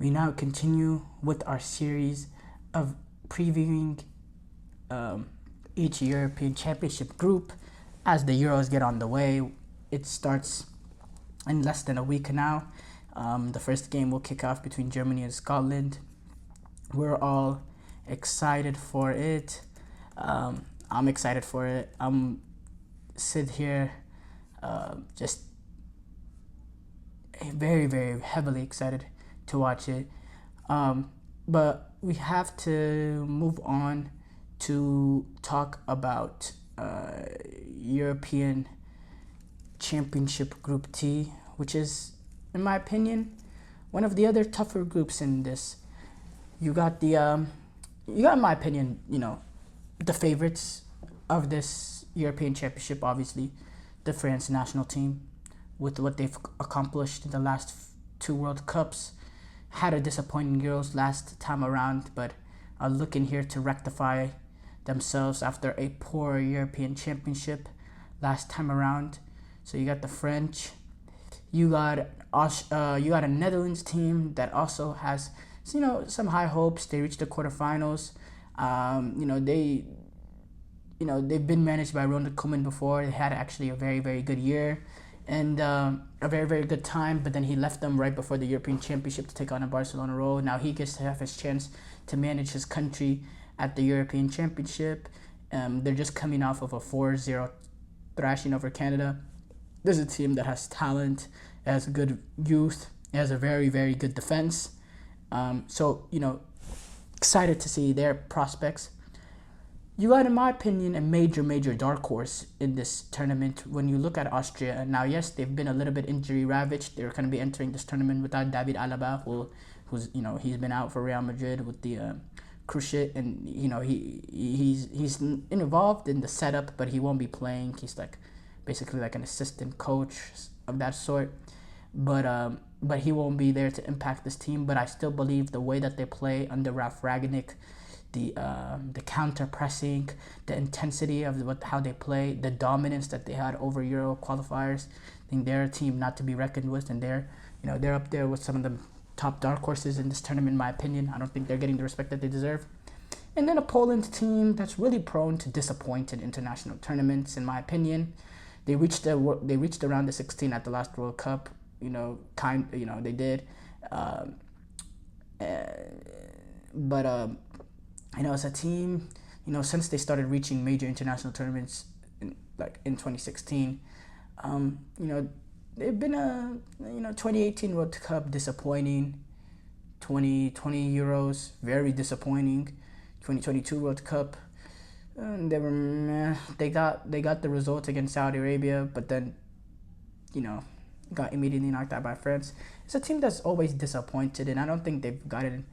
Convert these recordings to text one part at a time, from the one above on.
we now continue with our series of previewing each European Championship group as the Euros get on the way. It starts in less than a week now. The first game will kick off between Germany and Scotland. We're all excited for it. I'm excited for it. I'm sit here just very, very heavily excited to watch it. But we have to move on to talk about European Championship Group T, which is, in my opinion, one of the other tougher groups in this. You got, in my opinion, the favorites of this European Championship, obviously, the France national team, with what they've accomplished in the last two World Cups. Had a disappointing Euros last time around, but are looking here to rectify themselves after a poor European Championship last time around. So you got the French, you got a Netherlands team that also has some high hopes. They reached the quarterfinals. They've been managed by Ronald Koeman before. They had actually a very, very good year and a very, very good time, but then he left them right before the European Championship to take on a Barcelona role. Now he gets to have his chance to manage his country at the European Championship. They're just coming off of a 4-0 thrashing over Canada. There's a team that has talent, has good youth, has a very, very good defense. Excited to see their prospects. You got, in my opinion, a major dark horse in this tournament when you look at Austria. Now, yes, they've been a little bit injury ravaged. They're going to be entering this tournament without David Alaba, who's he's been out for Real Madrid with the cruciate, and he's involved in the setup, but he won't be playing. He's basically like an assistant coach of that sort, but he won't be there to impact this team. But I still believe the way that they play under Ralf Rangnick, the counter pressing, the intensity of how they play, the dominance that they had over Euro qualifiers. I think they're a team not to be reckoned with, and they're up there with some of the top dark horses in this tournament, in my opinion. I don't think they're getting the respect that they deserve. And then a Poland team that's really prone to disappoint in international tournaments, in my opinion. They reached around the 16 at the last World Cup. They did. As a team, since they started reaching major international tournaments in 2016, they've been 2018 World Cup disappointing, 2020 Euros very disappointing, 2022 World Cup they got the result against Saudi Arabia, but then got immediately knocked out by France. It's a team that's always disappointed, and I don't think they've gotten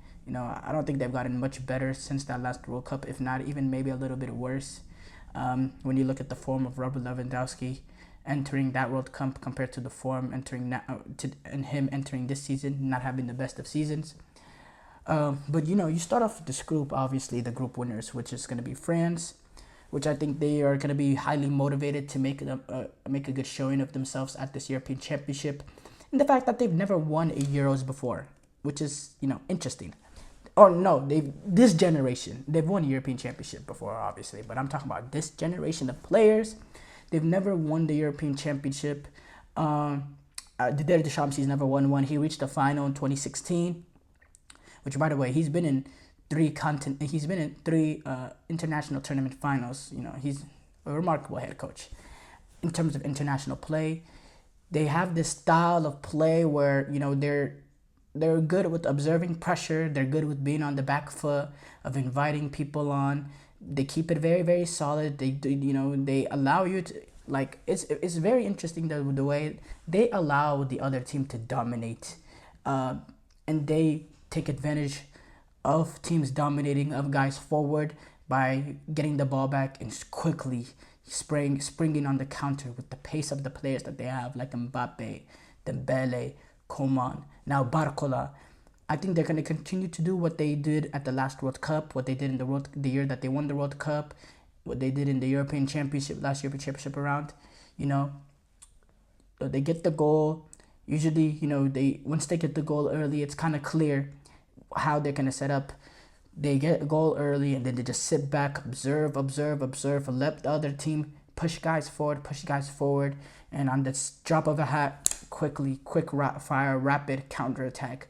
much better since that last World Cup, if not even maybe a little bit worse. When you look at the form of Robert Lewandowski entering that World Cup compared to the form him entering this season, not having the best of seasons. But you start off this group, obviously the group winners, which is going to be France, which I think they are going to be highly motivated to make a good showing of themselves at this European Championship, and the fact that they've never won a Euros before, which is interesting. Or no, this generation they've won a European Championship before, obviously, but I'm talking about this generation of players. They've never won the European Championship. Didier Deschamps, he's never won one. He reached the final in 2016, which, by the way, he's been in three international tournament finals. He's a remarkable head coach in terms of international play. They have this style of play where they're good with observing pressure. They're good with being on the back foot, of inviting people on. They keep it very, very solid. They allow you to, it's very interesting the way they allow the other team to dominate, and they take advantage of teams dominating, of guys forward, by getting the ball back and quickly springing on the counter with the pace of the players that they have, like Mbappe, Dembele, Coman, now Barcola. I think they're going to continue to do what they did at the last World Cup, what they did in the year that they won the World Cup, what they did in the European Championship, last European Championship around. They get the goal. Usually, once they get the goal early, it's kind of clear how they're gonna set up. They get a goal early and then they just sit back, observe, and let the other team push guys forward, and on this drop of a hat, fire, rapid counterattack.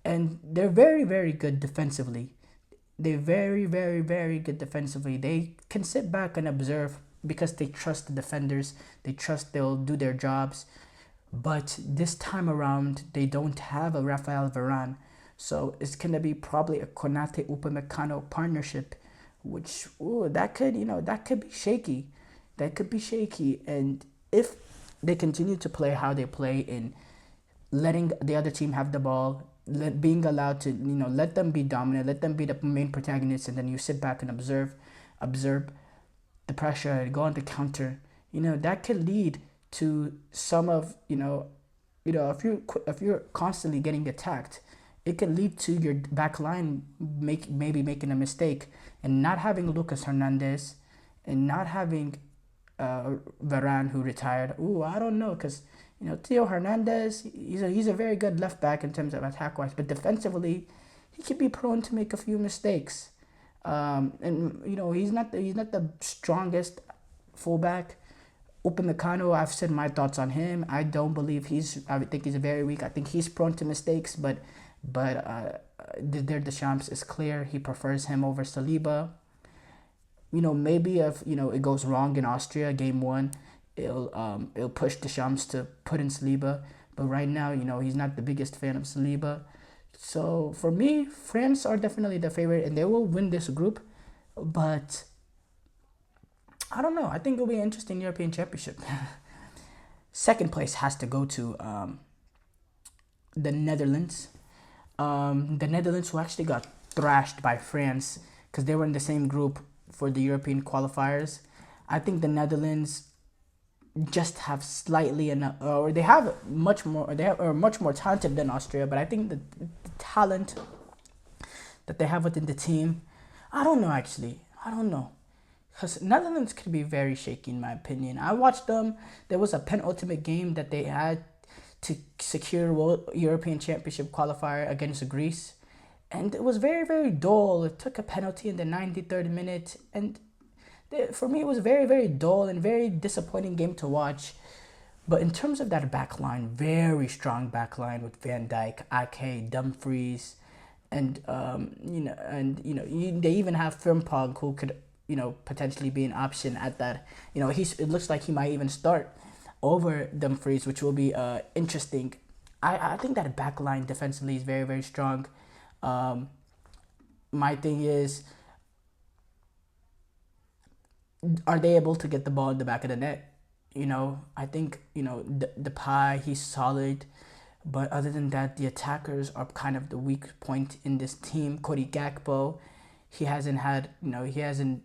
And they're very, very good defensively. They're very, very, very good defensively. They can sit back and observe because they trust the defenders. They trust they'll do their jobs. But this time around, they don't have a Rafael Varane. So it's going to be probably a Konate Upamecano partnership, which, that could be shaky. That could be shaky. And if they continue to play how they play in letting the other team have the ball, being allowed to, let them be dominant, let them be the main protagonists, and then you sit back and observe the pressure and go on the counter, that could lead to some of, if you're constantly getting attacked, it could lead to your back line maybe making a mistake and not having Lucas Hernandez and not having Varane, who retired. I don't know, because Theo Hernandez, he's a very good left back in terms of attack wise, but defensively, he could be prone to make a few mistakes. And he's not the strongest fullback. Upamecano, I've said my thoughts on him. I think he's very weak. I think he's prone to mistakes, but Didier Deschamps is clear. He prefers him over Saliba. Maybe if it goes wrong in Austria game 1, it'll push Deschamps to put in Saliba. But right now, he's not the biggest fan of Saliba. So for me, France are definitely the favorite, and they will win this group. But I don't know. I think it'll be an interesting European Championship. Second place has to go to the Netherlands. The Netherlands, who actually got thrashed by France because they were in the same group for the European qualifiers. I think the Netherlands just have slightly enough, or they have much more. Are much more talented than Austria, but I think the talent that they have within the team, I don't know. Actually, I don't know, because Netherlands could be very shaky in my opinion. I watched them. There was a penultimate game that they had to secure European Championship qualifier against Greece, and it was very, very dull. It took a penalty in the 93rd minute, and for me, it was very, very dull and very disappointing game to watch. But in terms of that back line, very strong back line with Van Dijk, Ake, Dumfries, and they even have Frimpong, who could potentially be an option at that. It looks like he might even start over Dumfries, which will be interesting. I think that back line defensively is very, very strong. My thing is, are they able to get the ball in the back of the net? I think, the Pie, he's solid. But other than that, the attackers are kind of the weak point in this team. Cody Gakpo, he hasn't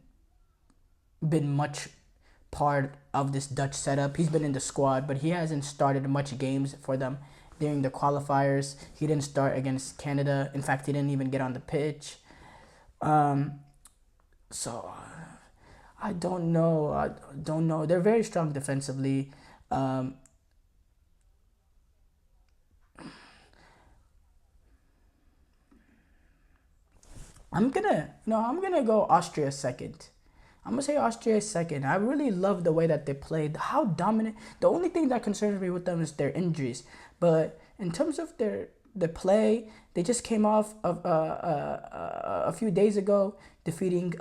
been much part of this Dutch setup. He's been in the squad, but he hasn't started much games for them during the qualifiers. He didn't start against Canada. In fact, he didn't even get on the pitch. So I don't know. They're very strong defensively. I'm gonna go Austria second. I'm gonna say Austria second. I really love the way that they played. How dominant. The only thing that concerns me with them is their injuries. But in terms of the play, they just came off of a few days ago defeating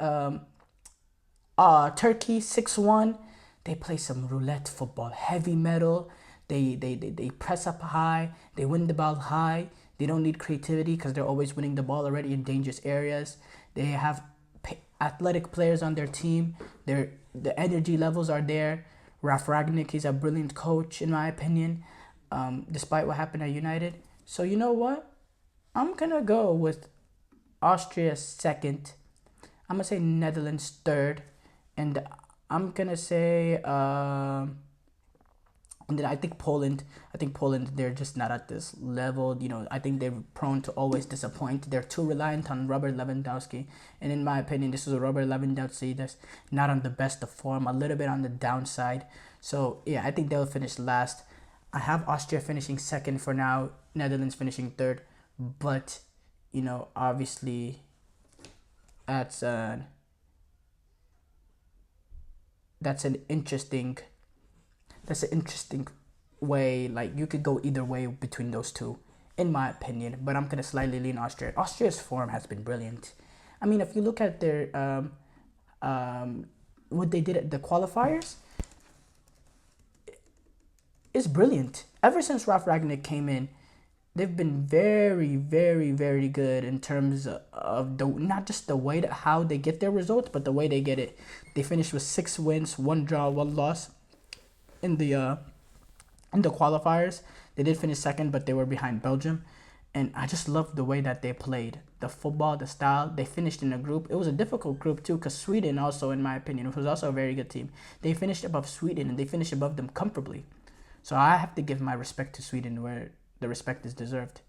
Turkey 6-1. They play some roulette football, heavy metal. They press up high. They win the ball high. They don't need creativity because they're always winning the ball already in dangerous areas. They have athletic players on their team. The energy levels are there. Ralf Rangnick, he's a brilliant coach in my opinion, despite what happened at United. So you know what? I'm going to go with Austria second. I'm going to say Netherlands third. And I'm going to say... and then I think Poland, they're just not at this level. I think they're prone to always disappoint. They're too reliant on Robert Lewandowski. And in my opinion, this is a Robert Lewandowski that's not on the best of form, a little bit on the downside. So, yeah, I think they'll finish last. I have Austria finishing second for now, Netherlands finishing third. But obviously that's an that's an interesting that's an interesting way. Like, you could go either way between those two, in my opinion. But I'm gonna slightly lean Austria. Austria's form has been brilliant. I mean, if you look at their what they did at the qualifiers, is brilliant. Ever since Ralf Ragnick came in, they've been very, very, very good in terms of not just the way that how they get their results, but the way they get it. They finished with 6 wins, 1 draw, 1 loss in the qualifiers. They did finish second, but they were behind Belgium. And I just loved the way that they played. The football, the style. They finished in a group. It was a difficult group too, because Sweden also, in my opinion, was also a very good team. They finished above Sweden, and they finished above them comfortably. So I have to give my respect to Sweden where the respect is deserved.